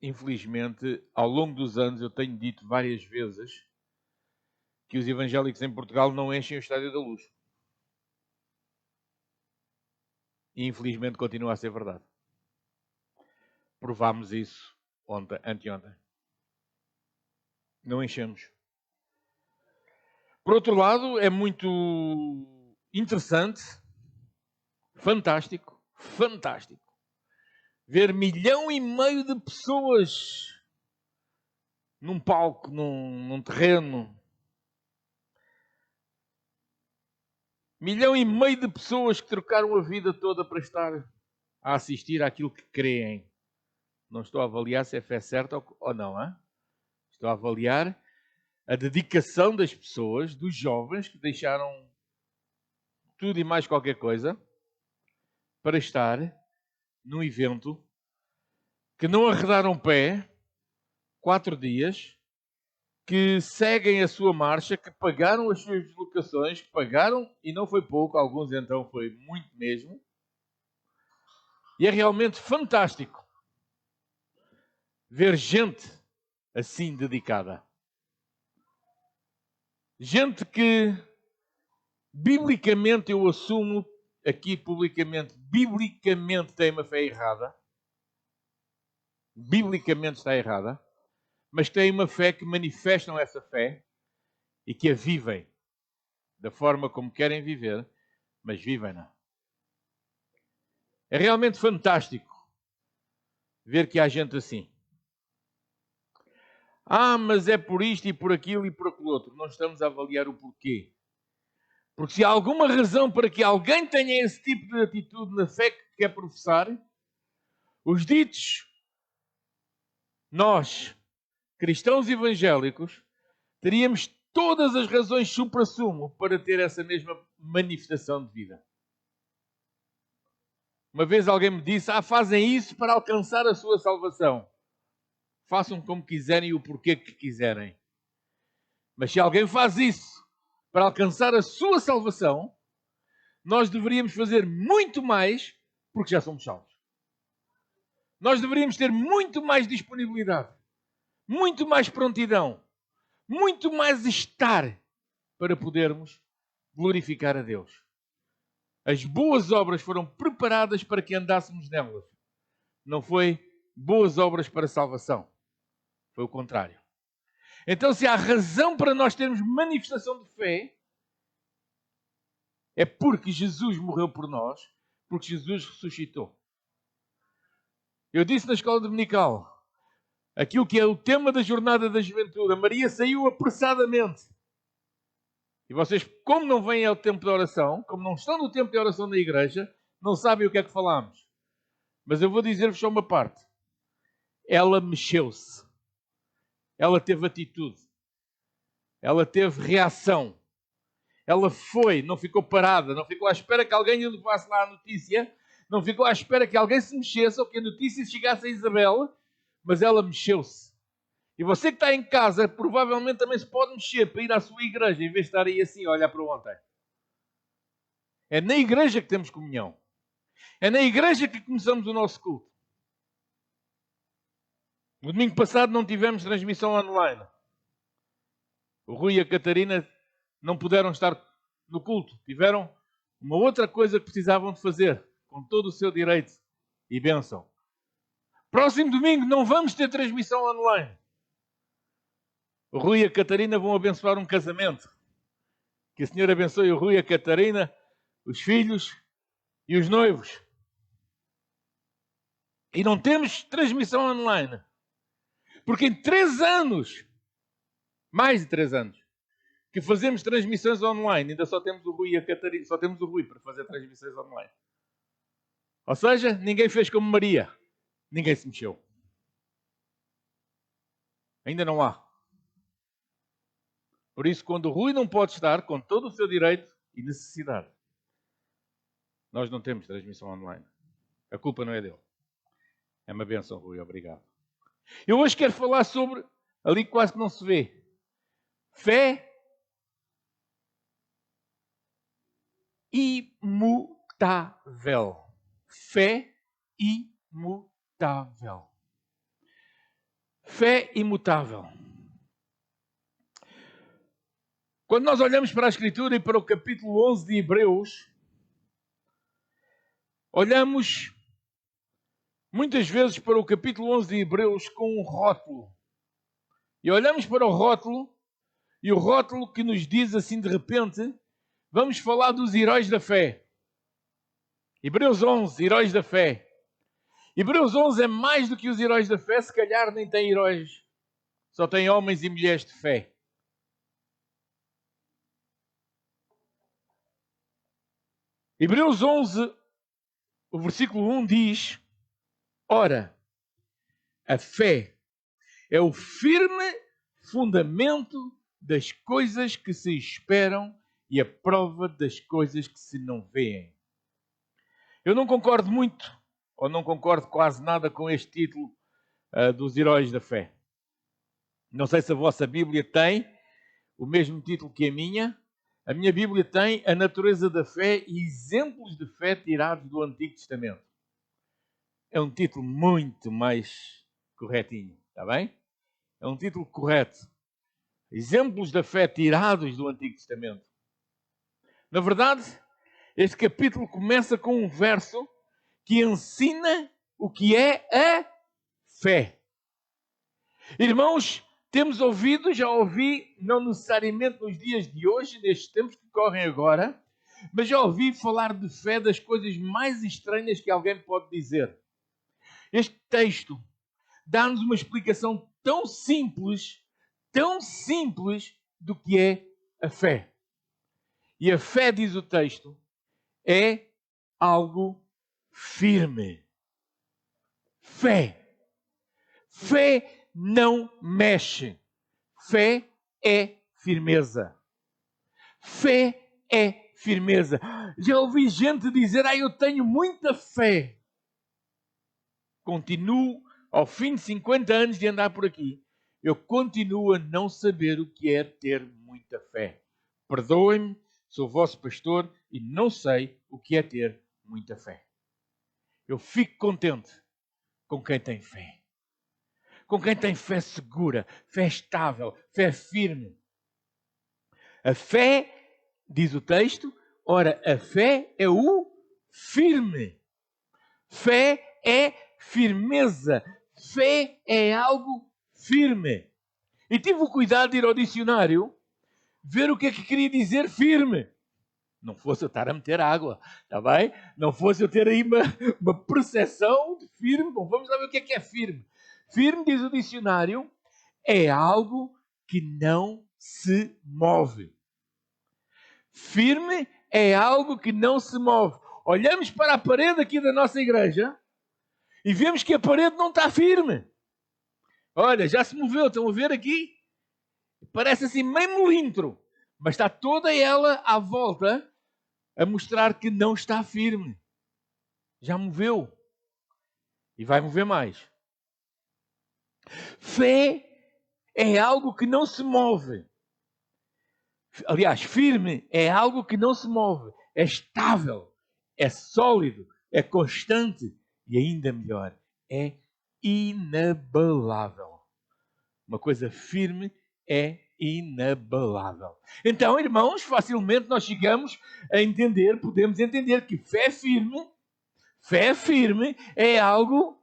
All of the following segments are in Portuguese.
infelizmente, ao longo dos anos, eu tenho dito várias vezes que os evangélicos em Portugal não enchem o Estádio da Luz. E infelizmente continua a ser verdade. Provámos isso anteontem. Não enchemos. Por outro lado, é muito interessante, fantástico, ver 1,5 milhão de pessoas num palco, num terreno. 1,5 milhão de pessoas que trocaram a vida toda para estar a assistir àquilo que creem. Não estou a avaliar se é fé certa ou não, hein? Estou a avaliar a dedicação das pessoas, dos jovens que deixaram tudo e mais qualquer coisa para estar num evento que não arredaram pé 4 dias, que seguem a sua marcha, que pagaram as suas deslocações, que pagaram, e não foi pouco, alguns então foi muito mesmo. E é realmente fantástico ver gente assim dedicada. Gente que, biblicamente, eu assumo aqui publicamente, biblicamente tem uma fé errada. Biblicamente está errada. Mas têm uma fé que manifestam essa fé e que a vivem da forma como querem viver, mas vivem-na. É realmente fantástico ver que há gente assim. Mas é por isto e por aquilo e por aquilo outro. Não estamos a avaliar o porquê. Porque se há alguma razão para que alguém tenha esse tipo de atitude na fé que quer professar, os ditos, nós, cristãos evangélicos, teríamos todas as razões supra-sumo para ter essa mesma manifestação de vida. Uma vez alguém me disse, fazem isso para alcançar a sua salvação. Façam como quiserem e o porquê que quiserem. Mas se alguém faz isso para alcançar a sua salvação, nós deveríamos fazer muito mais porque já somos salvos. Nós deveríamos ter muito mais disponibilidade, muito mais prontidão, muito mais estar para podermos glorificar a Deus. As boas obras foram preparadas para que andássemos nelas. Não foi boas obras para salvação. Foi o contrário. Então, se há razão para nós termos manifestação de fé, é porque Jesus morreu por nós, porque Jesus ressuscitou. Eu disse na escola dominical, aquilo que é o tema da jornada da juventude, a Maria saiu apressadamente. E vocês, como não vêm ao tempo de oração, como não estão no tempo de oração da igreja, não sabem o que é que falamos. Mas eu vou dizer-vos só uma parte. Ela mexeu-se. Ela teve atitude. Ela teve reação. Ela foi, não ficou parada, não ficou à espera que alguém lhe levasse lá a notícia, não ficou à espera que alguém se mexesse ou que a notícia chegasse a Isabel, mas ela mexeu-se. E você que está em casa, provavelmente também se pode mexer para ir à sua igreja, em vez de estar aí assim a olhar para ontem. É na igreja que temos comunhão. É na igreja que começamos o nosso culto. No domingo passado não tivemos transmissão online. O Rui e a Catarina não puderam estar no culto. Tiveram uma outra coisa que precisavam de fazer, com todo o seu direito e bênção. Próximo domingo não vamos ter transmissão online. O Rui e a Catarina vão abençoar um casamento. Que o Senhor abençoe o Rui e a Catarina, os filhos e os noivos. E não temos transmissão online. Porque em 3 anos, mais de 3 anos, que fazemos transmissões online, ainda só temos o Rui e a Catarina, só temos o Rui para fazer transmissões online. Ou seja, ninguém fez como Maria. Ninguém se mexeu. Ainda não há. Por isso, quando o Rui não pode estar, com todo o seu direito e necessidade, nós não temos transmissão online. A culpa não é dele. É uma bênção, Rui. Obrigado. Eu hoje quero falar sobre, ali quase que não se vê, fé imutável. Fé imutável. Fé imutável. Quando nós olhamos para a Escritura e para o capítulo 11 de Hebreus, olhamos muitas vezes para o capítulo 11 de Hebreus com um rótulo. E olhamos para o rótulo, e o rótulo que nos diz assim de repente, vamos falar dos heróis da fé. Hebreus 11, heróis da fé. Hebreus 11 é mais do que os heróis da fé, se calhar nem tem heróis, só tem homens e mulheres de fé. Hebreus 11, o versículo 1 diz: ora, a fé é o firme fundamento das coisas que se esperam e a prova das coisas que se não veem. Eu não concordo muito, ou não concordo quase nada com este título dos heróis da fé. Não sei se a vossa Bíblia tem o mesmo título que a minha. A minha Bíblia tem a natureza da fé e exemplos de fé tirados do Antigo Testamento. É um título muito mais corretinho, está bem? É um título correto. Exemplos da fé tirados do Antigo Testamento. Na verdade, este capítulo começa com um verso que ensina o que é a fé. Irmãos, temos ouvido, já ouvi, não necessariamente nos dias de hoje, nestes tempos que correm agora, mas já ouvi falar de fé das coisas mais estranhas que alguém pode dizer. Este texto dá-nos uma explicação tão simples do que é a fé. E a fé, diz o texto, é algo firme. Fé. Fé não mexe. Fé é firmeza. Fé é firmeza. Já ouvi gente dizer, eu tenho muita fé. Continuo, ao fim de 50 anos de andar por aqui, eu continuo a não saber o que é ter muita fé. Perdoem-me, sou vosso pastor e não sei o que é ter muita fé. Eu fico contente com quem tem fé. Com quem tem fé segura, fé estável, fé firme. A fé, diz o texto, ora, a fé é o firme. Fé é firmeza. Fé é algo firme. E tive o cuidado de ir ao dicionário ver o que é que queria dizer firme. Não fosse eu estar a meter água, está bem? Não fosse eu ter aí uma percepção de firme. Bom, vamos lá ver o que é firme. Firme, diz o dicionário, é algo que não se move. Firme é algo que não se move. Olhamos para a parede aqui da nossa igreja e vemos que a parede não está firme. Olha, já se moveu, estão a ver aqui? Parece assim meio molímetro, mas está toda ela à volta a mostrar que não está firme. Já moveu. E vai mover mais. Fé é algo que não se move. Aliás, firme é algo que não se move. É estável, é sólido, é constante e ainda melhor, é inabalável. Uma coisa firme é inabalável. Então, irmãos, facilmente nós chegamos a entender, podemos entender que fé firme é algo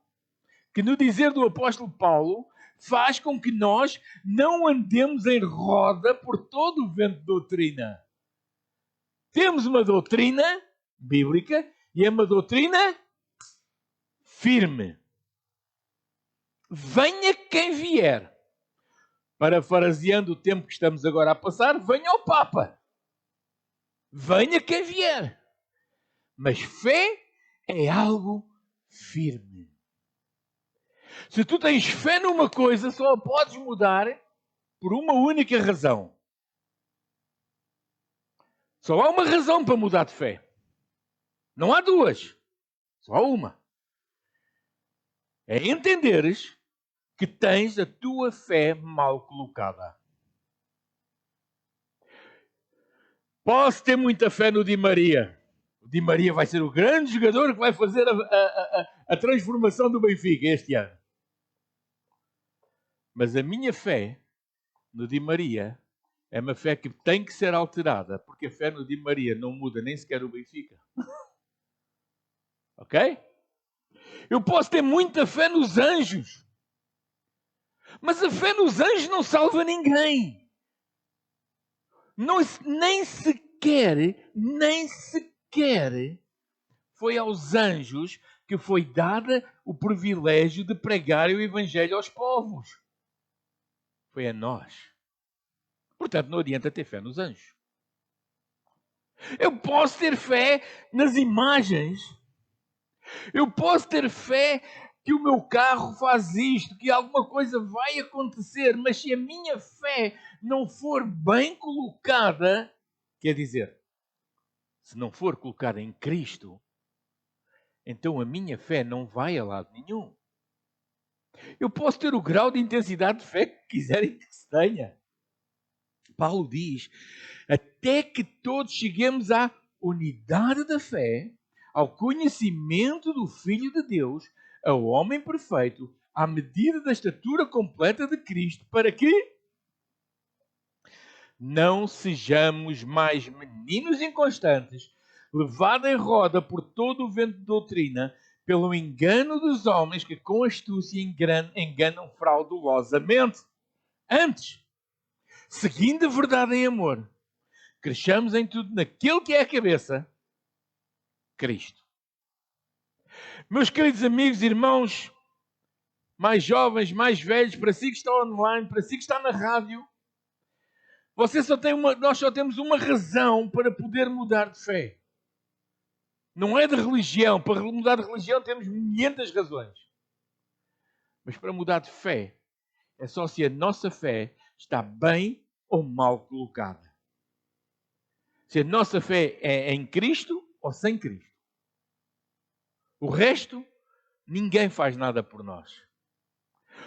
que, no dizer do apóstolo Paulo, faz com que nós não andemos em roda por todo o vento de doutrina. Temos uma doutrina bíblica e é uma doutrina firme. Venha quem vier. Parafraseando o tempo que estamos agora a passar, venha ao Papa. Venha quem vier. Mas fé é algo firme. Se tu tens fé numa coisa, só a podes mudar por uma única razão. Só há uma razão para mudar de fé. Não há duas. Só há uma. É entenderes que tens a tua fé mal colocada. Posso ter muita fé no Di Maria. O Di Maria vai ser o grande jogador que vai fazer a transformação do Benfica este ano. Mas a minha fé no Di Maria é uma fé que tem que ser alterada, porque a fé no Di Maria não muda nem sequer o Benfica. Ok? Eu posso ter muita fé nos anjos, mas a fé nos anjos não salva ninguém. Não, nem sequer foi aos anjos que foi dada o privilégio de pregar o Evangelho aos povos. Foi a nós. Portanto, não adianta ter fé nos anjos. Eu posso ter fé nas imagens. Eu posso ter fé que o meu carro faz isto, que alguma coisa vai acontecer, mas se a minha fé não for bem colocada, quer dizer, se não for colocada em Cristo, então a minha fé não vai a lado nenhum. Eu posso ter o grau de intensidade de fé que quiserem que se tenha. Paulo diz, até que todos cheguemos à unidade da fé, ao conhecimento do Filho de Deus, ao homem perfeito, à medida da estatura completa de Cristo, para que não sejamos mais meninos inconstantes, levados em roda por todo o vento de doutrina, pelo engano dos homens que com astúcia enganam fraudulosamente. Antes, seguindo a verdade em amor, cresçamos em tudo naquele que é a cabeça, Cristo. Meus queridos amigos, irmãos, mais jovens, mais velhos, para si que está online, para si que está na rádio, nós só temos uma razão para poder mudar de fé. Não é de religião. Para mudar de religião temos 500 razões. Mas para mudar de fé, é só se a nossa fé está bem ou mal colocada. Se a nossa fé é em Cristo ou sem Cristo. O resto, ninguém faz nada por nós.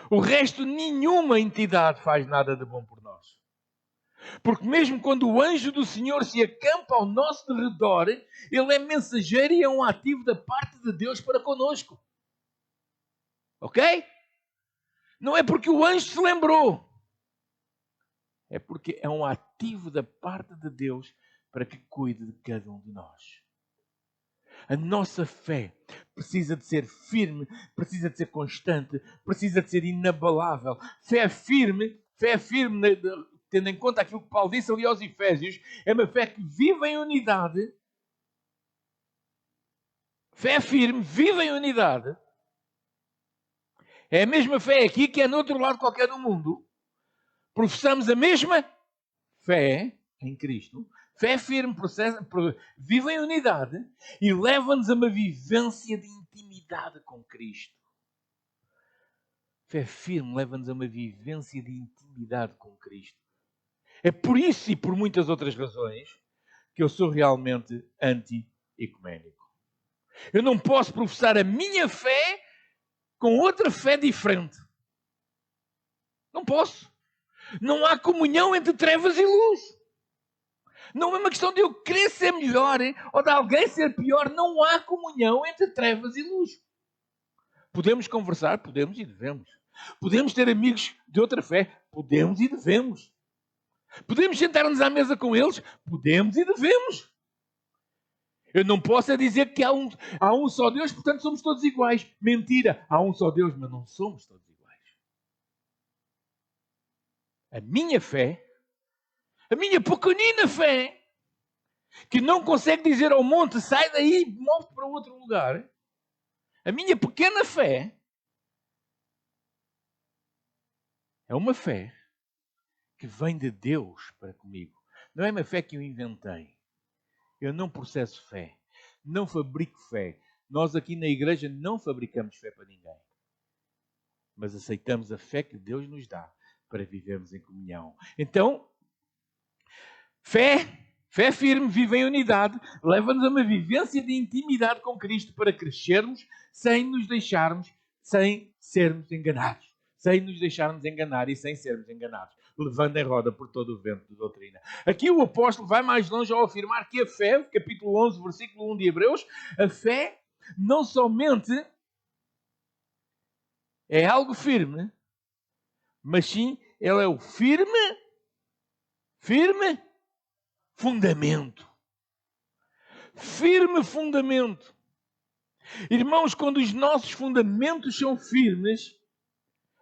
O resto, nenhuma entidade faz nada de bom por nós. Porque mesmo quando o anjo do Senhor se acampa ao nosso redor, ele é mensageiro e é um ativo da parte de Deus para conosco. Ok? Não é porque o anjo se lembrou. É porque é um ativo da parte de Deus para que cuide de cada um de nós. A nossa fé precisa de ser firme, precisa de ser constante, precisa de ser inabalável. Fé firme, tendo em conta aquilo que Paulo disse ali aos Efésios, é uma fé que vive em unidade. Fé firme, vive em unidade. É a mesma fé aqui que é no outro lado qualquer do mundo. Professamos a mesma fé em Cristo. Fé firme, vive em unidade e leva-nos a uma vivência de intimidade com Cristo. Fé firme leva-nos a uma vivência de intimidade com Cristo. É por isso e por muitas outras razões que eu sou realmente anti-ecuménico. Eu não posso professar a minha fé com outra fé diferente. Não posso. Não há comunhão entre trevas e luz. Não é uma questão de eu querer ser melhor ou de alguém ser pior. Não há comunhão entre trevas e luz. Podemos conversar? Podemos e devemos. Podemos ter amigos de outra fé? Podemos e devemos. Podemos sentar-nos à mesa com eles? Podemos e devemos. Eu não posso dizer que há um só Deus, portanto somos todos iguais. Mentira. Há um só Deus, mas não somos todos iguais. A minha fé, a minha pequenina fé, que não consegue dizer ao monte, sai daí e move para outro lugar. A minha pequena fé é uma fé que vem de Deus para comigo. Não é uma fé que eu inventei. Eu não processo fé. Não fabrico fé. Nós aqui na igreja não fabricamos fé para ninguém. Mas aceitamos a fé que Deus nos dá para vivermos em comunhão. Então, fé firme, vive em unidade, leva-nos a uma vivência de intimidade com Cristo para crescermos sem nos deixarmos, sem sermos enganados. Sem nos deixarmos enganar e sem sermos enganados. Levando em roda por todo o vento de doutrina. Aqui o apóstolo vai mais longe ao afirmar que a fé, capítulo 11, versículo 1 de Hebreus, a fé não somente é algo firme, mas sim, ele é o firme fundamento. Firme fundamento. Irmãos, quando os nossos fundamentos são firmes,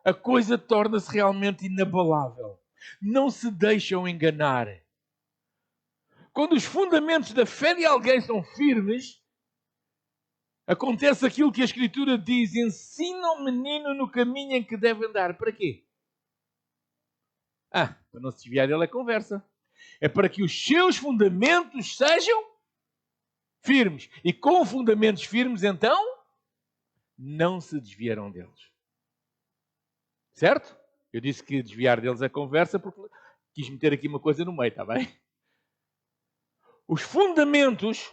a coisa torna-se realmente inabalável. Não se deixam enganar. Quando os fundamentos da fé de alguém são firmes, acontece aquilo que a Escritura diz: ensina o menino no caminho em que deve andar. Para quê? Para não se desviar dele a conversa. É para que os seus fundamentos sejam firmes. E com fundamentos firmes, então, não se desviarão deles. Certo? Eu disse que desviar deles a conversa porque quis meter aqui uma coisa no meio, está bem? Os fundamentos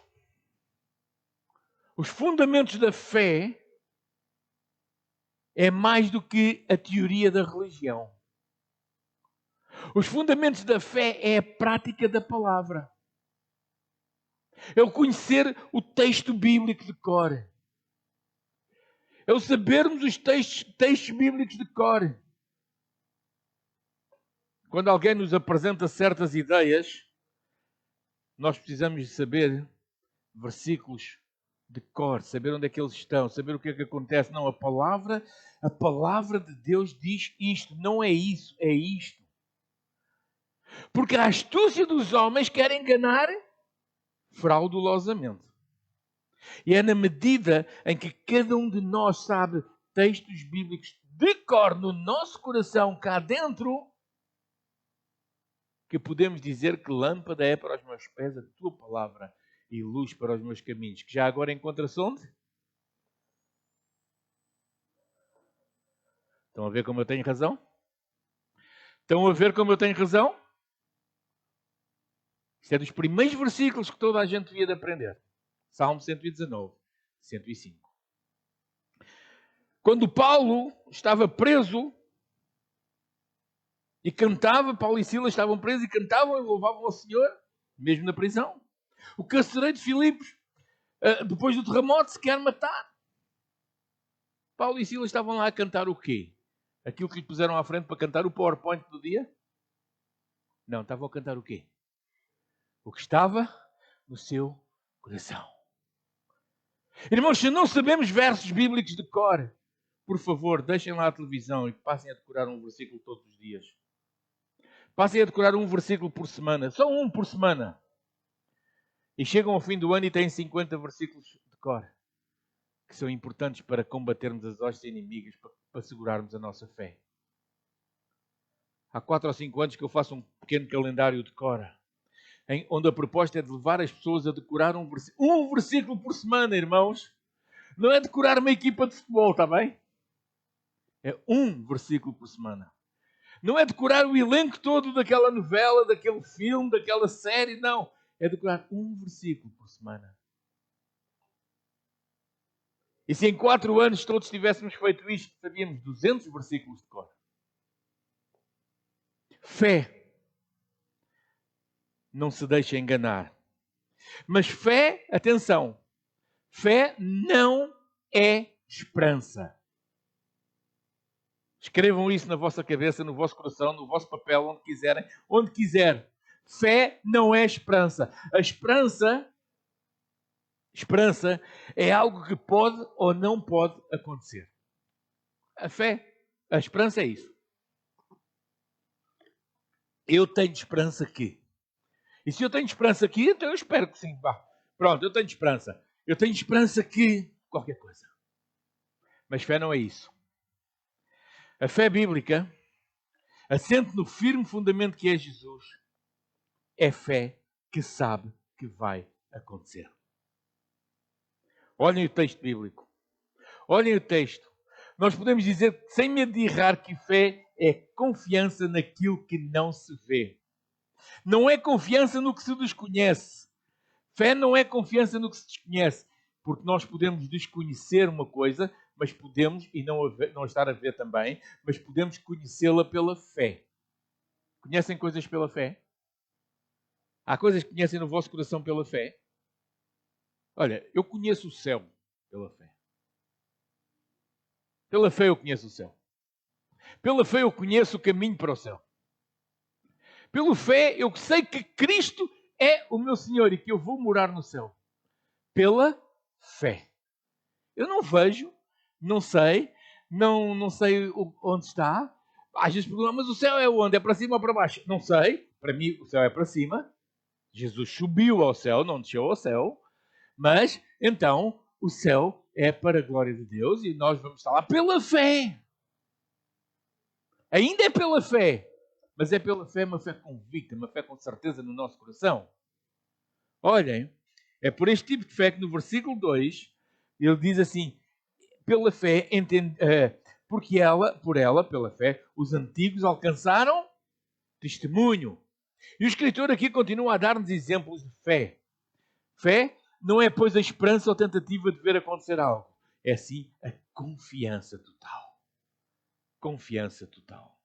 da fé é mais do que a teoria da religião. Os fundamentos da fé é a prática da palavra. É o conhecer o texto bíblico de cor. É o sabermos os textos bíblicos de cor. Quando alguém nos apresenta certas ideias, nós precisamos de saber versículos de cor, saber onde é que eles estão, saber o que é que acontece. Não, a palavra de Deus diz isto, não é isso, é isto. Porque a astúcia dos homens quer enganar fraudulosamente. E é na medida em que cada um de nós sabe textos bíblicos de cor no nosso coração, cá dentro, que podemos dizer que lâmpada é para os meus pés a tua palavra e luz para os meus caminhos. Que já agora encontra-se onde? Estão a ver como eu tenho razão? Estão a ver como eu tenho razão? Isto é dos primeiros versículos que toda a gente devia de aprender. Salmo 119, 105. Quando Paulo estava preso e cantava, Paulo e Silas estavam presos e cantavam e louvavam ao Senhor, mesmo na prisão. O carcereiro de Filipos, depois do terremoto, se quer matar. Paulo e Silas estavam lá a cantar o quê? Aquilo que lhe puseram à frente para cantar o PowerPoint do dia? Não, estavam a cantar o quê? O que estava no seu coração. Irmãos, se não sabemos versos bíblicos de cor, por favor, deixem lá a televisão e passem a decorar um versículo todos os dias. Passem a decorar um versículo por semana, só um por semana. E chegam ao fim do ano e têm 50 versículos de cor, que são importantes para combatermos as hostes inimigas, para segurarmos a nossa fé. Há 4 ou 5 anos que eu faço um pequeno calendário de cor, onde a proposta é de levar as pessoas a decorar um versículo por semana, irmãos. Não é decorar uma equipa de futebol, está bem? É um versículo por semana. Não é decorar o elenco todo daquela novela, daquele filme, daquela série, não. É decorar um versículo por semana. E se em 4 anos todos tivéssemos feito isto, sabíamos 200 versículos de cor. Fé. Não se deixa enganar. Mas fé, atenção, fé não é esperança. Escrevam isso na vossa cabeça, no vosso coração, no vosso papel, onde quiserem, onde quiser. Fé não é esperança. A esperança é algo que pode ou não pode acontecer. A esperança é isso. Eu tenho esperança que. E se eu tenho esperança que, então eu espero que sim. Pronto, eu tenho esperança. Eu tenho esperança que qualquer coisa. Mas fé não é isso. A fé bíblica, assente no firme fundamento que é Jesus, é fé que sabe que vai acontecer. Olhem o texto bíblico. Olhem o texto. Nós podemos dizer, sem medo de errar, que fé é confiança naquilo que não se vê. Não é confiança no que se desconhece. Fé não é confiança no que se desconhece. Porque nós podemos desconhecer uma coisa, mas podemos, e não estar a ver também, mas podemos conhecê-la pela fé. Conhecem coisas pela fé? Há coisas que conhecem no vosso coração pela fé? Olha, eu conheço o céu pela fé. Pela fé eu conheço o céu. Pela fé eu conheço o caminho para o céu. Pela fé eu sei que Cristo é o meu Senhor e que eu vou morar no céu. Pela fé. Eu não vejo, não sei, não sei onde está. Às vezes perguntam, mas o céu é onde? É para cima ou para baixo? Não sei. Para mim o céu é para cima. Jesus subiu ao céu, não desceu ao céu. Mas, então, o céu é para a glória de Deus e nós vamos estar lá pela fé. Ainda é pela fé. Mas é pela fé, uma fé convicta, uma fé com certeza no nosso coração. Olhem, é por este tipo de fé que no versículo 2, ele diz assim, pela fé, porque por ela, pela fé, os antigos alcançaram testemunho. E o escritor aqui continua a dar-nos exemplos de fé. Fé não é, pois, a esperança ou tentativa de ver acontecer algo. É, sim, a confiança total. Confiança total.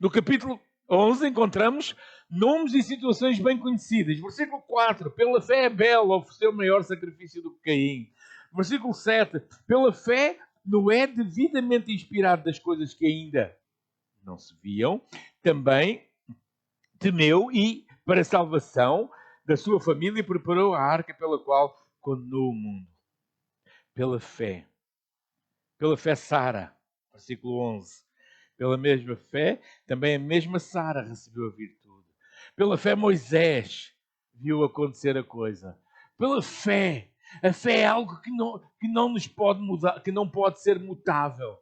No capítulo 11 encontramos nomes e situações bem conhecidas. Versículo 4. Pela fé Abel ofereceu maior sacrifício do que Caim. Versículo 7. Pela fé Noé, devidamente inspirado das coisas que ainda não se viam, também temeu e, para a salvação da sua família, preparou a arca pela qual condenou o mundo. Pela fé. Pela fé Sara. Versículo 11. Pela mesma fé, também a mesma Sara recebeu a virtude. Pela fé, Moisés viu acontecer a coisa. Pela fé, a fé é algo que não nos pode mudar, que não pode ser mutável.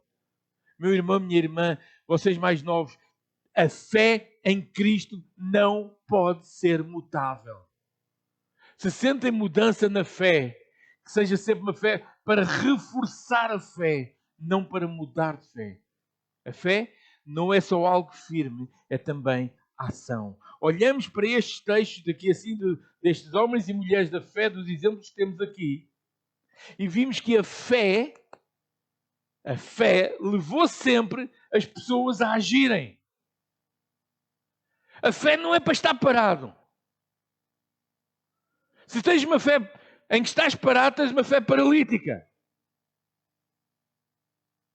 Meu irmão, minha irmã, vocês mais novos, a fé em Cristo não pode ser mutável. Se sentem mudança na fé, que seja sempre uma fé para reforçar a fé, não para mudar de fé. A fé não é só algo firme, é também ação. Olhamos para estes textos daqui assim, destes homens e mulheres da fé, dos exemplos que temos aqui, e vimos que a fé levou sempre as pessoas a agirem. A fé não é para estar parado. Se tens uma fé em que estás parado, tens uma fé paralítica.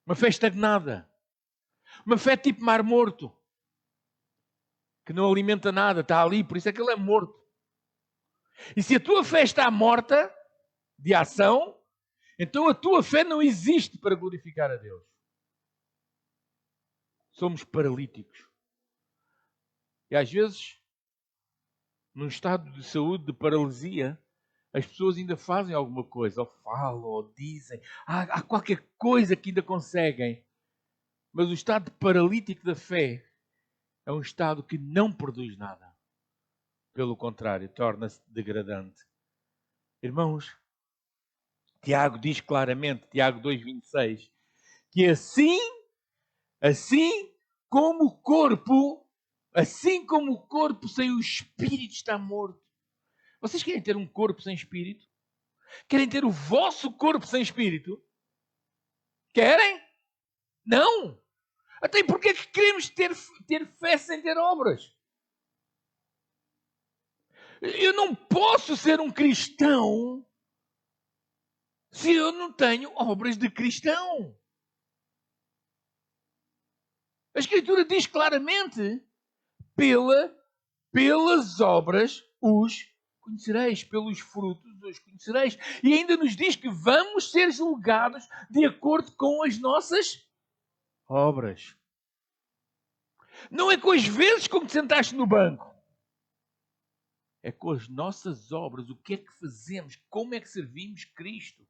Uma fé estagnada. Uma fé tipo mar morto. Que não alimenta nada, está ali, por isso é que ele é morto. E se a tua fé está morta, de ação, então a tua fé não existe para glorificar a Deus. Somos paralíticos. E às vezes, num estado de saúde, de paralisia, as pessoas ainda fazem alguma coisa, ou falam, ou dizem, há qualquer coisa que ainda conseguem. Mas o estado paralítico da fé é um estado que não produz nada. Pelo contrário, torna-se degradante. Irmãos, Tiago diz claramente, Tiago 2,26, que assim como o corpo sem o espírito está morto. Vocês querem ter um corpo sem espírito? Querem ter o vosso corpo sem espírito? Querem? Não! Até porque é que queremos ter fé sem ter obras? Eu não posso ser um cristão se eu não tenho obras de cristão. A Escritura diz claramente, pelas obras os conhecereis, pelos frutos os conhecereis. E ainda nos diz que vamos ser julgados de acordo com as nossas obras. Não é com as vezes como te sentaste no banco. É com as nossas obras. O que é que fazemos? Como é que servimos Cristo?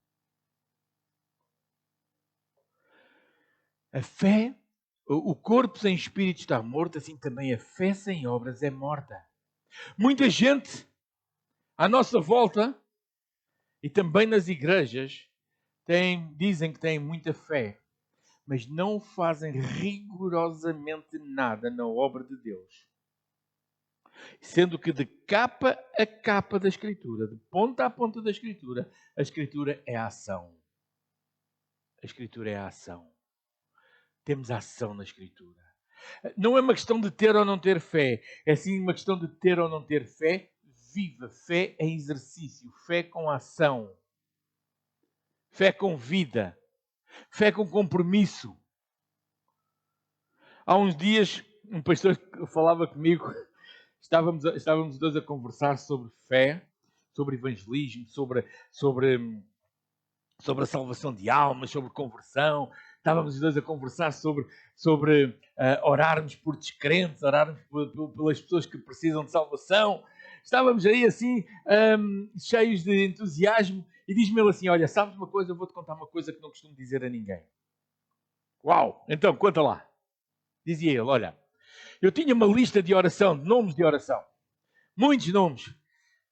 A fé, o corpo sem espírito está morto, assim também a fé sem obras é morta. Muita gente à nossa volta e também nas igrejas dizem que têm muita fé, mas não fazem rigorosamente nada na obra de Deus. Sendo que de capa a capa da Escritura, de ponta a ponta da Escritura, a Escritura é a ação. A Escritura é a ação. Temos ação na Escritura. Não é uma questão de ter ou não ter fé. É sim uma questão de ter ou não ter fé viva. Fé em exercício. Fé com ação. Fé com vida. Fé com compromisso. Há uns dias, um pastor que falava comigo, estávamos os dois a conversar sobre fé, sobre evangelismo, sobre a salvação de almas, sobre conversão. Estávamos os dois a conversar sobre orarmos por descrentes, orarmos pelas pessoas que precisam de salvação. Estávamos aí assim, cheios de entusiasmo, e diz-me ele assim: olha, sabes uma coisa? Eu vou-te contar uma coisa que não costumo dizer a ninguém. Uau! Então, conta lá. Dizia ele: olha, eu tinha uma lista de oração, de nomes de oração. Muitos nomes.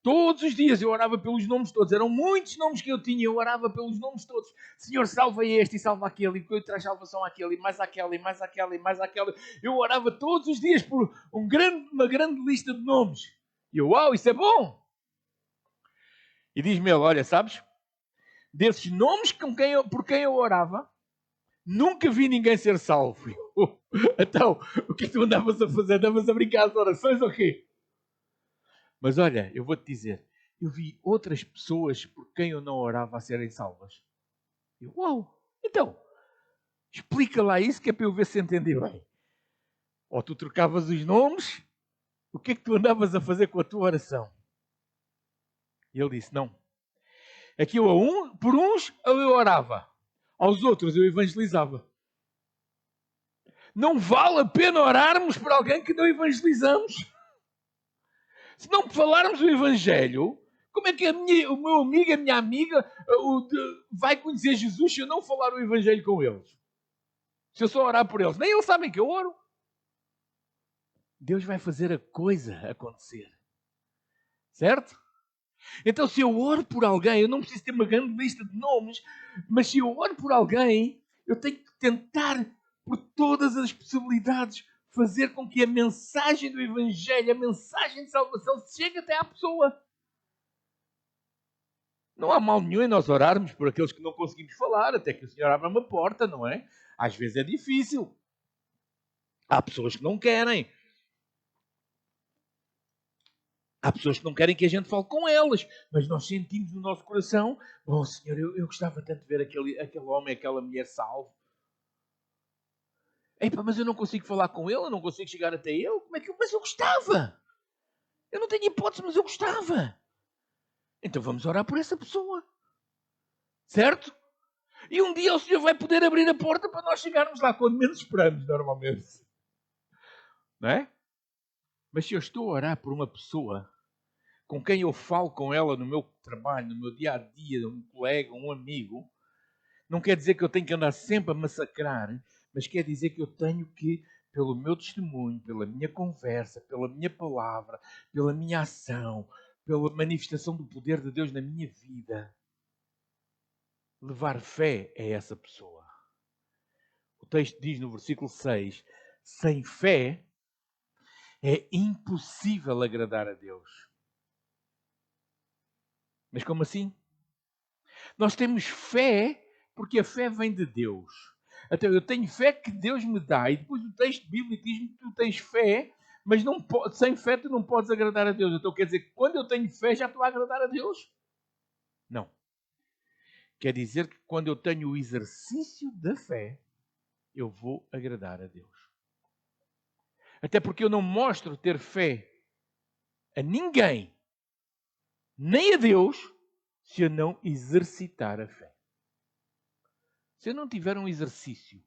Todos os dias eu orava pelos nomes todos. Eram muitos nomes que eu tinha. Eu orava pelos nomes todos. Senhor, salva este e salva aquele. E traz salvação àquele. E mais àquele. E mais àquele. E mais àquele. Eu orava todos os dias por uma grande lista de nomes. E eu, uau, isso é bom. E diz-me ele: olha, sabes? Desses nomes por quem eu orava, nunca vi ninguém ser salvo. Então, o que é que tu andavas a fazer? Andavas a brincar as orações ou quê? Mas olha, eu vou-te dizer, eu vi outras pessoas por quem eu não orava a serem salvas. Eu, uau! Então, explica lá isso que é para eu ver se entendi bem. Ou tu trocavas os nomes, o que é que tu andavas a fazer com a tua oração? E ele disse, não. É que por uns eu orava, aos outros eu evangelizava. Não vale a pena orarmos por alguém que não evangelizamos. Se não falarmos o Evangelho, como é que o meu amigo, a minha amiga, vai conhecer Jesus se eu não falar o Evangelho com eles? Se eu só orar por eles? Nem eles sabem que eu oro. Deus vai fazer a coisa acontecer. Certo? Então, se eu oro por alguém, eu não preciso ter uma grande lista de nomes, mas se eu oro por alguém, eu tenho que tentar, por todas as possibilidades, fazer com que a mensagem do Evangelho, a mensagem de salvação, chegue até à pessoa. Não há mal nenhum em nós orarmos por aqueles que não conseguimos falar, até que o Senhor abra uma porta, não é? Às vezes é difícil. Há pessoas que não querem. Há pessoas que não querem que a gente fale com elas, mas nós sentimos no nosso coração: oh Senhor, eu gostava tanto de ver aquele homem, aquela mulher salvo. Epa, mas eu não consigo falar com ele, eu não consigo chegar até ele. Como é que Mas eu gostava. Eu não tenho hipótese, mas eu gostava. Então vamos orar por essa pessoa. Certo? E um dia o Senhor vai poder abrir a porta para nós chegarmos lá, quando menos esperamos, normalmente. Não é? Mas se eu estou a orar por uma pessoa com quem eu falo com ela no meu trabalho, no meu dia a dia, um colega, um amigo, não quer dizer que eu tenho que andar sempre a massacrar, mas quer dizer que eu tenho que, pelo meu testemunho, pela minha conversa, pela minha palavra, pela minha ação, pela manifestação do poder de Deus na minha vida, levar fé a essa pessoa. O texto diz no versículo 6, sem fé é impossível agradar a Deus. Mas como assim? Nós temos fé porque a fé vem de Deus. Então eu tenho fé que Deus me dá, e depois o texto bíblico diz-me que tu tens fé, mas sem fé tu não podes agradar a Deus. Então quer dizer que quando eu tenho fé já estou a agradar a Deus? Não. Quer dizer que quando eu tenho o exercício da fé, eu vou agradar a Deus. Até porque eu não mostro ter fé a ninguém, nem a Deus, se eu não exercitar a fé. Se eu não tiver um exercício,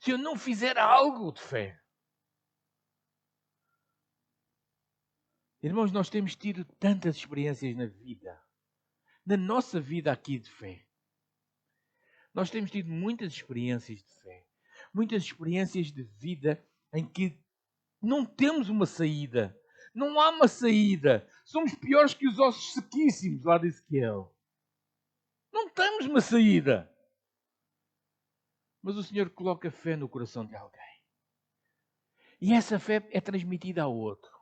se eu não fizer algo de fé. Irmãos, nós temos tido tantas experiências na vida, na nossa vida aqui de fé. Nós temos tido muitas experiências de fé, muitas experiências de vida em que não temos uma saída. Não há uma saída. Somos piores que os ossos sequíssimos lá de Ezequiel. Não temos uma saída. Mas o Senhor coloca fé no coração de alguém. E essa fé é transmitida ao outro.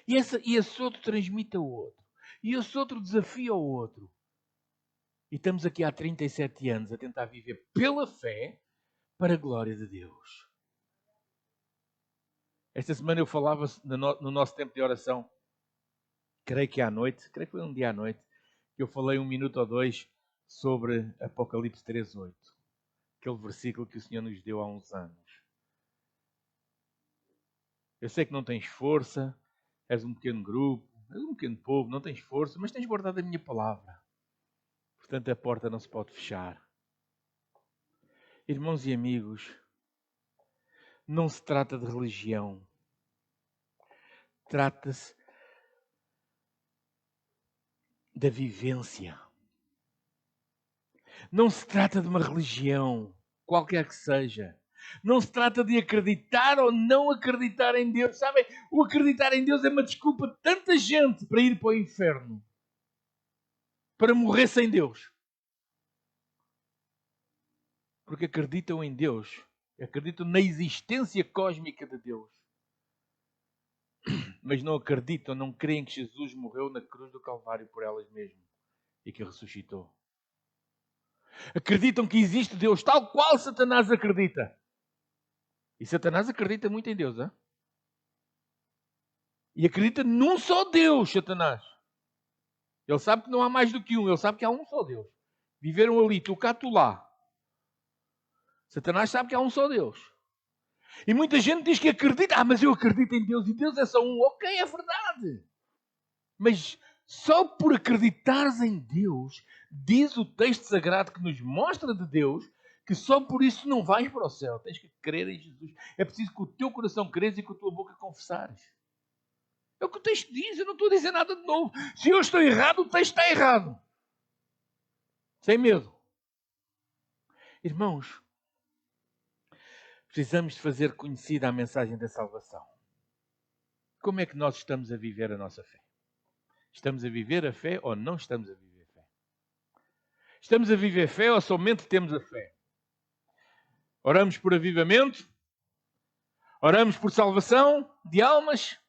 E esse outro transmite ao outro. E esse outro desafia ao outro. E estamos aqui há 37 anos a tentar viver pela fé para a glória de Deus. Esta semana eu falava no nosso tempo de oração, creio que foi um dia à noite, que eu falei 1 minuto ou 2 sobre Apocalipse 3:8. Aquele versículo que o Senhor nos deu há uns anos. Eu sei que não tens força, és um pequeno grupo, és um pequeno povo, não tens força, mas tens guardado a minha palavra. Portanto, a porta não se pode fechar. Irmãos e amigos, não se trata de religião. Trata-se da vivência. Não se trata de uma religião, qualquer que seja. Não se trata de acreditar ou não acreditar em Deus. Sabem, o acreditar em Deus é uma desculpa de tanta gente para ir para o inferno. Para morrer sem Deus. Porque acreditam em Deus. Acreditam na existência cósmica de Deus. Mas não acreditam, não creem que Jesus morreu na cruz do Calvário por elas mesmas. E que ressuscitou. Acreditam que existe Deus tal qual Satanás acredita. E Satanás acredita muito em Deus, hein? E acredita num só Deus, Satanás. Ele sabe que não há mais do que um. Ele sabe que há um só Deus. Viveram ali, tu cá, tu lá. Satanás sabe que há um só Deus. E muita gente diz que acredita. Ah, mas eu acredito em Deus e Deus é só um. Ok, é verdade. Mas só por acreditares em Deus, diz o texto sagrado que nos mostra de Deus, que só por isso não vais para o céu. Tens que crer em Jesus. É preciso que o teu coração creres e com a tua boca confessares. É o que o texto diz. Eu não estou a dizer nada de novo. Se eu estou errado, o texto está errado. Sem medo. Irmãos, precisamos de fazer conhecida a mensagem da salvação. Como é que nós estamos a viver a nossa fé? Estamos a viver a fé ou não estamos a viver a fé? Estamos a viver fé ou somente temos a fé? Oramos por avivamento? Oramos por salvação de almas?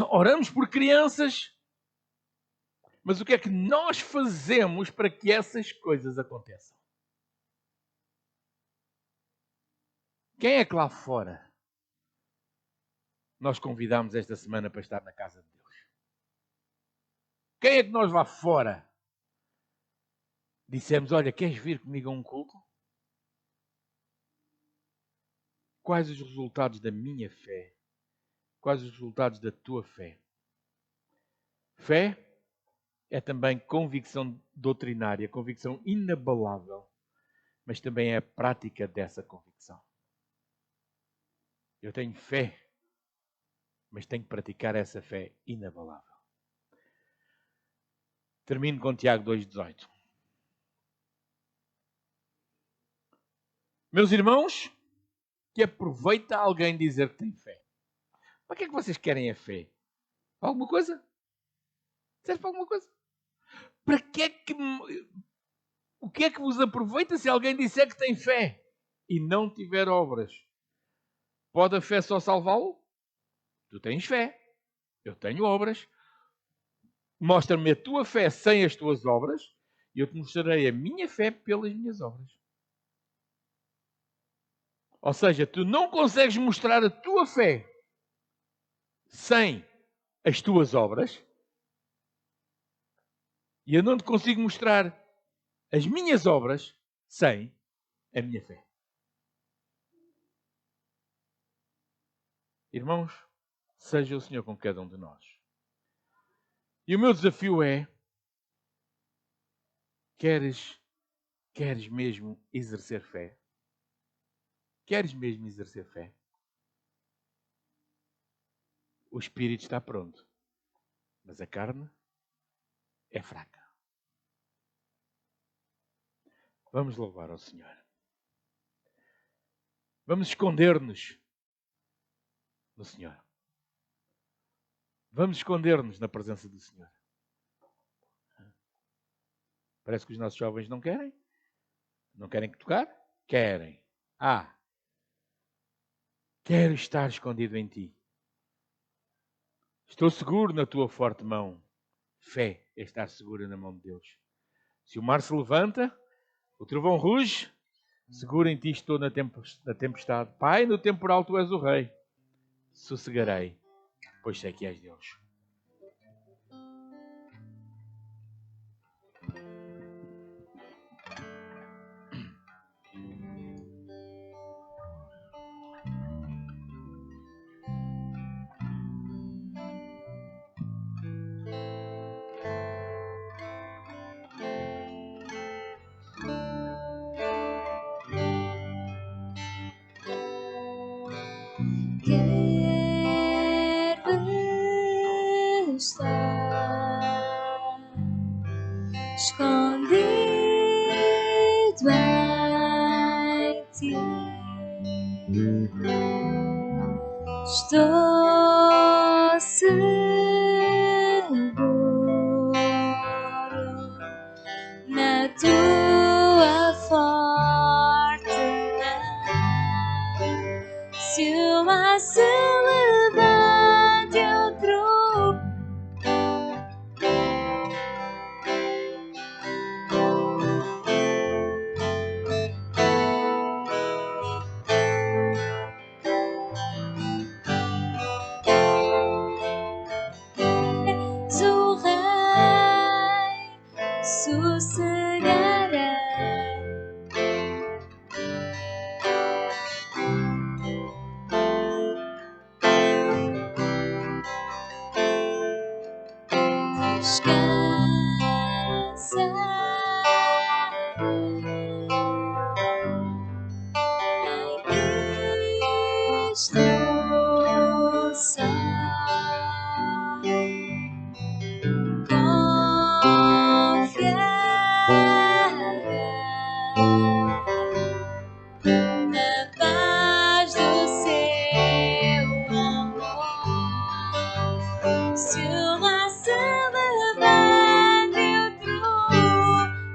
Oramos por crianças? Mas o que é que nós fazemos para que essas coisas aconteçam? Quem é que lá fora nós convidamos esta semana para estar na casa de Deus? Quem é que nós lá fora dissemos, olha, queres vir comigo a um culto? Quais os resultados da minha fé? Quais os resultados da tua fé? Fé é também convicção doutrinária, convicção inabalável, mas também é a prática dessa convicção. Eu tenho fé, mas tenho que praticar essa fé inabalável. Termino com Tiago 2,18. Meus irmãos, que aproveita alguém dizer que tem fé. Para que é que vocês querem a fé? Para alguma coisa? Serve para alguma coisa? Para que é que... O que é que vos aproveita se alguém disser que tem fé e não tiver obras? Pode a fé só salvá-lo? Tu tens fé. Eu tenho obras. Mostra-me a tua fé sem as tuas obras e eu te mostrarei a minha fé pelas minhas obras. Ou seja, tu não consegues mostrar a tua fé sem as tuas obras e eu não te consigo mostrar as minhas obras sem a minha fé. Irmãos, seja o Senhor com cada um de nós. E o meu desafio é, queres mesmo exercer fé? Queres mesmo exercer fé? O espírito está pronto, mas a carne é fraca. Vamos louvar ao Senhor. Vamos esconder-nos no Senhor. Vamos esconder-nos na presença do Senhor. Parece que os nossos jovens não querem. Não querem tocar? Querem. Quero estar escondido em ti. Estou seguro na tua forte mão. Fé é estar segura na mão de Deus. Se o mar se levanta, o trovão ruge, seguro em ti estou na tempestade. Pai, no temporal tu és o rei. Sossegarei, pois sei que és Deus. escondido em ti. Estou seguro na tua forte mão. Se o mar se levante, eu troco. O rei sossegarei. Na paz do seu amor. Se o mar se levanta, eu troco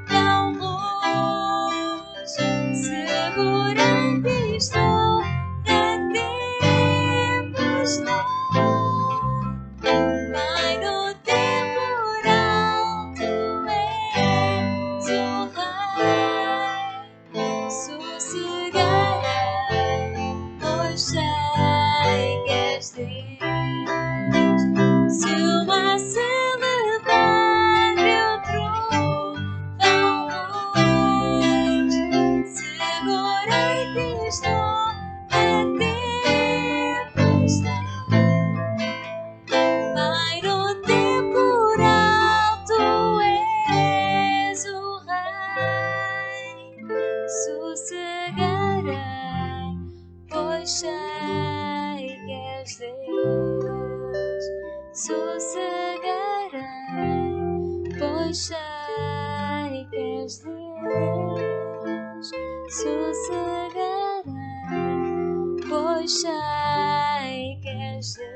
tão longe. Segura em ti estou na tempestade. Pai do temporal, tu és o rei. Sossegarei, pois sei que és Deus. Se o mar se levanta, eu troco tão longe. Segura em ti estou na tempestade. Pai do temporal, tu és o rei. Sossegarei, pois sei que és Deus. Sossegarei, pois sei que és Deus. Sossegarei, pois sei que és Deus.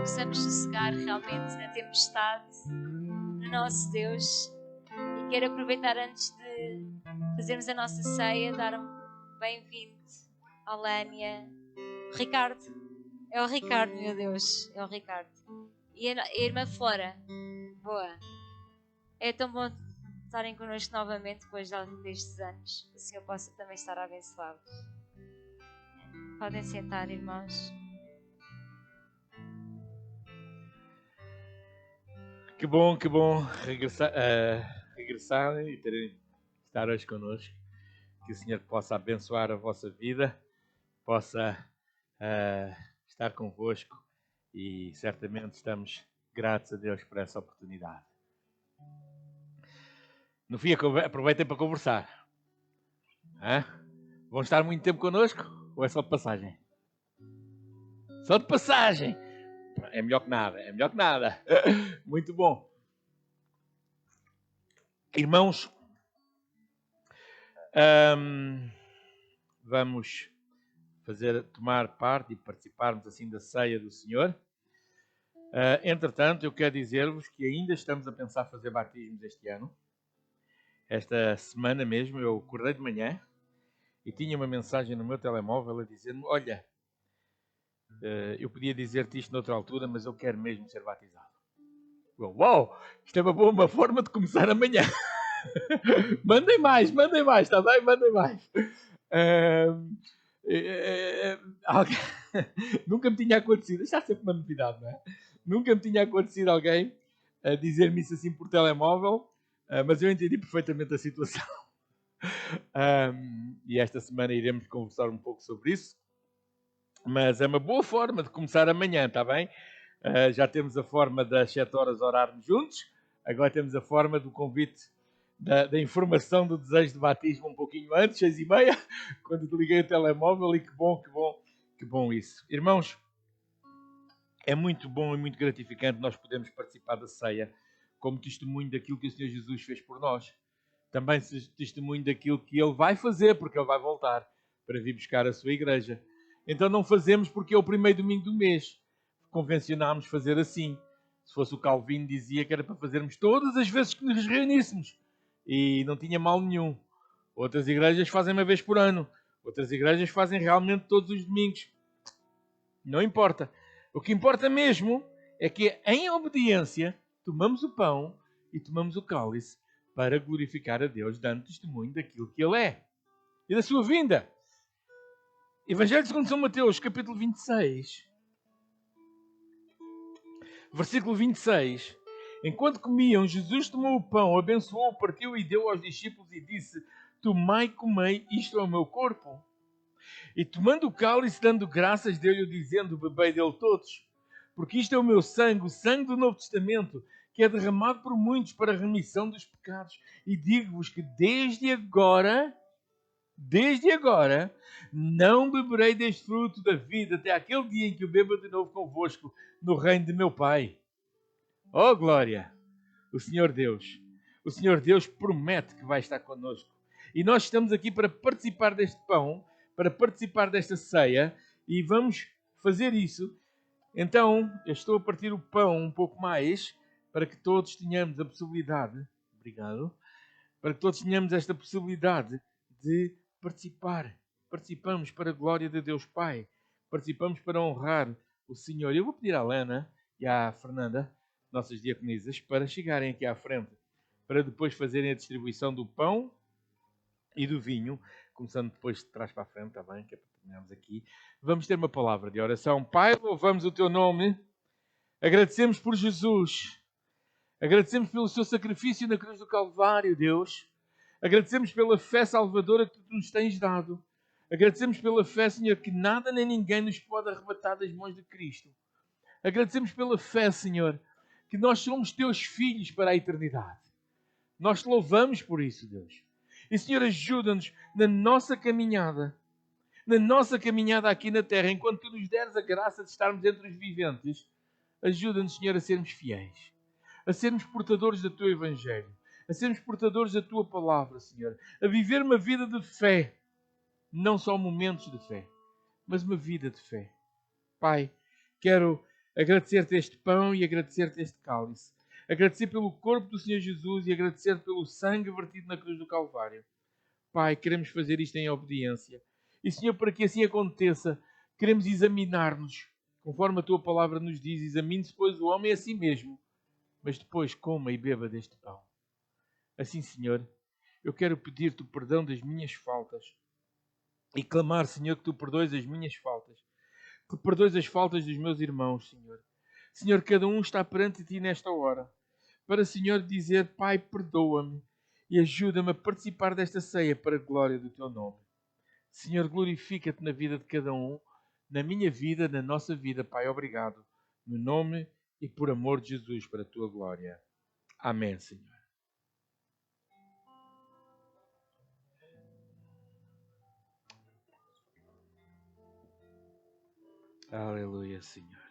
Possamos sossegar realmente na tempestade, no nosso Deus. E quero aproveitar antes de fazermos a nossa ceia, dar um bem-vindo à Lânia. Ricardo, é o Ricardo, meu Deus, é o Ricardo. E a irmã Flora, boa. É tão bom estarem connosco novamente depois destes anos. Que o Senhor possa também estar a abençoá-los. Podem sentar, irmãos. Que bom regressar e estar hoje connosco. Que o Senhor possa abençoar a vossa vida, possa estar convosco e certamente estamos gratos a Deus por essa oportunidade. No fim, aproveitem para conversar. Vão estar muito tempo connosco ou é só de passagem? Só de passagem! É melhor que nada, é melhor que nada. Muito bom. Irmãos, vamos tomar parte e participarmos assim da ceia do Senhor. Entretanto, eu quero dizer-vos que ainda estamos a pensar fazer batismos este ano. Esta semana mesmo, eu acordei de manhã e tinha uma mensagem no meu telemóvel a dizer-me: olha, eu podia dizer-te isto noutra altura, mas eu quero mesmo ser batizado. Uau, isto é uma forma de começar amanhã. Mandem mais, está bem? Mandem mais. Nunca me tinha acontecido, isto é sempre uma novidade, não é? Nunca me tinha acontecido alguém dizer-me isso assim por telemóvel, mas eu entendi perfeitamente a situação. E esta semana iremos conversar um pouco sobre isso. Mas é uma boa forma de começar amanhã, está bem? Já temos a forma das 7 horas orarmos juntos. Agora temos a forma do convite, da informação do desejo de batismo um pouquinho antes, 6h30, quando liguei o telemóvel, e que bom isso. Irmãos, É muito bom e muito gratificante nós podermos participar da ceia como testemunho daquilo que o Senhor Jesus fez por nós. Também testemunho daquilo que Ele vai fazer, porque Ele vai voltar para vir buscar a sua igreja. Então não fazemos porque é o primeiro domingo do mês. Convencionámos fazer assim. Se fosse o Calvino, dizia que era para fazermos todas as vezes que nos reuníssemos. E não tinha mal nenhum. Outras igrejas fazem uma vez por ano. Outras igrejas fazem realmente todos os domingos. Não importa. O que importa mesmo é que, em obediência, tomamos o pão e tomamos o cálice para glorificar a Deus, dando testemunho daquilo que Ele é e da sua vinda. Evangelho segundo São Mateus, capítulo 26, versículo 26. Enquanto comiam, Jesus tomou o pão, abençoou, partiu e deu aos discípulos e disse: tomai e comei, isto é o meu corpo. E tomando o cálice, dando graças, deu-lhe dizendo: bebei dele todos, porque isto é o meu sangue, o sangue do Novo Testamento, que é derramado por muitos para a remissão dos pecados. E digo-vos que desde agora, não beberei deste fruto da vida, até aquele dia em que o beba de novo convosco no reino de meu Pai. Oh, glória! O Senhor Deus promete que vai estar connosco. E nós estamos aqui para participar deste pão, para participar desta ceia, e vamos fazer isso. Então, eu estou a partir o pão um pouco mais, para que todos tenhamos a possibilidade, obrigado, para que todos tenhamos esta possibilidade de participar. Participamos para a glória de Deus Pai. Participamos para honrar o Senhor. Eu vou pedir à Lana e à Fernanda, nossas diaconisas, para chegarem aqui à frente, para depois fazerem a distribuição do pão e do vinho, começando depois de trás para a frente, está bem? Que é para terminarmos aqui. Vamos ter uma palavra de oração. Pai, louvamos o Teu nome. Agradecemos por Jesus. Agradecemos pelo Seu sacrifício na cruz do Calvário, Deus. Agradecemos pela fé salvadora que Tu nos tens dado. Agradecemos pela fé, Senhor, que nada nem ninguém nos pode arrebatar das mãos de Cristo. Agradecemos pela fé, Senhor, que nós somos Teus filhos para a eternidade. Nós Te louvamos por isso, Deus. E, Senhor, ajuda-nos na nossa caminhada aqui na terra, enquanto Tu nos deres a graça de estarmos entre os viventes. Ajuda-nos, Senhor, a sermos fiéis, a sermos portadores do Teu Evangelho, a sermos portadores da Tua Palavra, Senhor, a viver uma vida de fé, não só momentos de fé, mas uma vida de fé. Pai, quero agradecer-Te este pão e agradecer-Te este cálice, agradecer pelo corpo do Senhor Jesus e agradecer pelo sangue vertido na cruz do Calvário. Pai, queremos fazer isto em obediência. E, Senhor, para que assim aconteça, queremos examinar-nos, conforme a Tua Palavra nos diz: examine-se, pois, o homem a si mesmo, mas depois coma e beba deste pão. Assim, Senhor, eu quero pedir-Te o perdão das minhas faltas e clamar, Senhor, que Tu perdoes as minhas faltas, que perdoes as faltas dos meus irmãos, Senhor. Senhor, cada um está perante Ti nesta hora, para, Senhor, dizer: Pai, perdoa-me e ajuda-me a participar desta ceia para a glória do Teu nome. Senhor, glorifica-Te na vida de cada um, na minha vida, na nossa vida, Pai, obrigado. No nome e por amor de Jesus, para a Tua glória. Amém, Senhor. Aleluia, Senhor.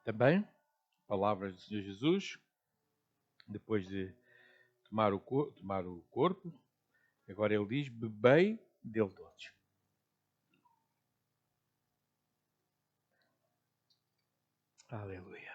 Também, palavras do Senhor Jesus, depois de tomar o corpo, agora ele diz, bebei dele todos. Aleluia.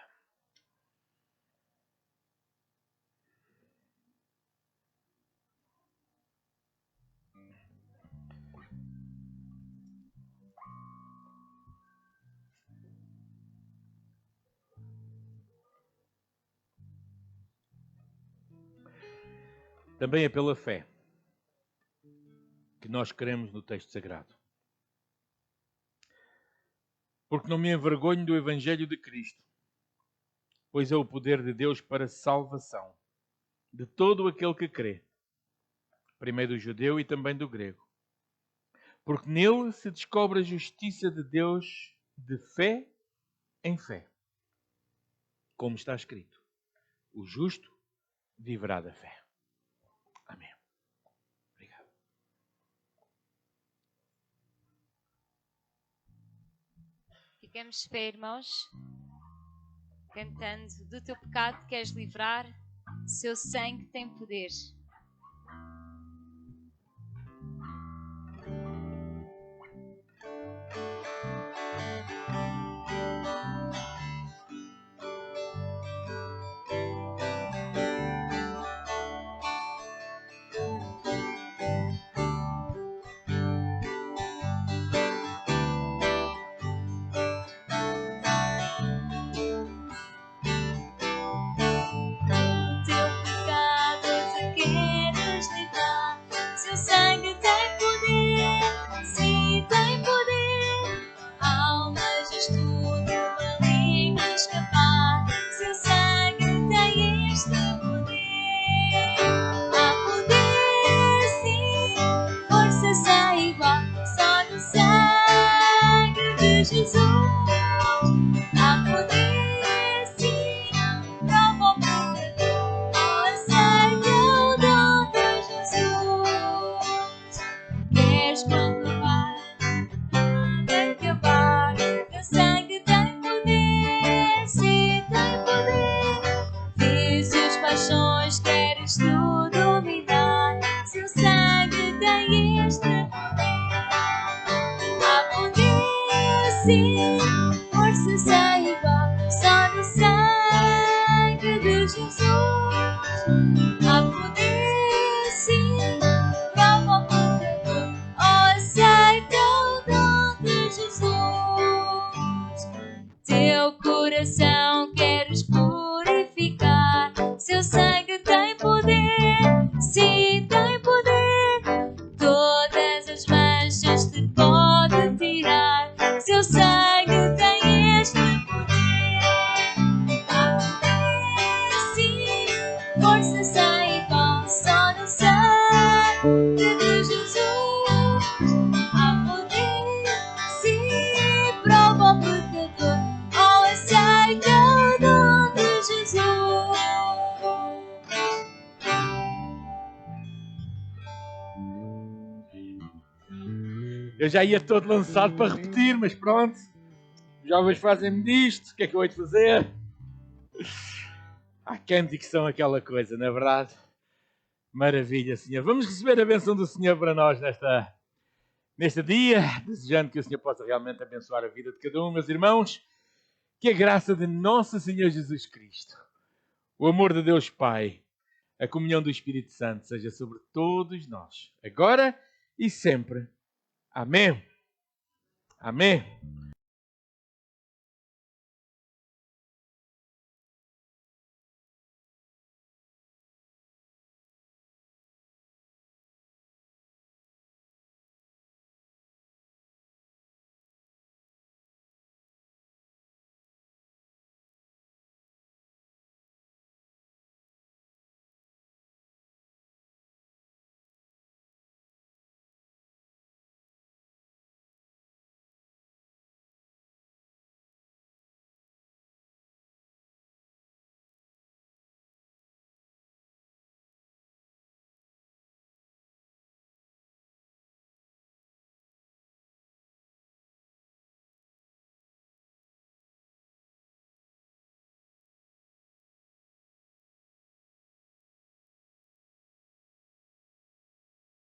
Também é pela fé que nós cremos no texto sagrado. Porque não me envergonho do Evangelho de Cristo, pois é o poder de Deus para a salvação de todo aquele que crê, primeiro do judeu e também do grego. Porque nele se descobre a justiça de Deus de fé em fé. Como está escrito, o justo viverá da fé. Amém. Obrigado. Ficamos de pé, irmãos, cantando: do teu pecado queres livrar, seu sangue tem poder. Eu já ia todo lançado para repetir, mas pronto. Os jovens fazem-me disto. O que é que eu hei de fazer? Cânticos são aquela coisa, não é verdade? Maravilha, Senhor. Vamos receber a bênção do Senhor para nós neste dia, desejando que o Senhor possa realmente abençoar a vida de cada um, meus irmãos. Que a graça de nosso Senhor Jesus Cristo, o amor de Deus Pai, a comunhão do Espírito Santo seja sobre todos nós, agora e sempre. Amém. Amém.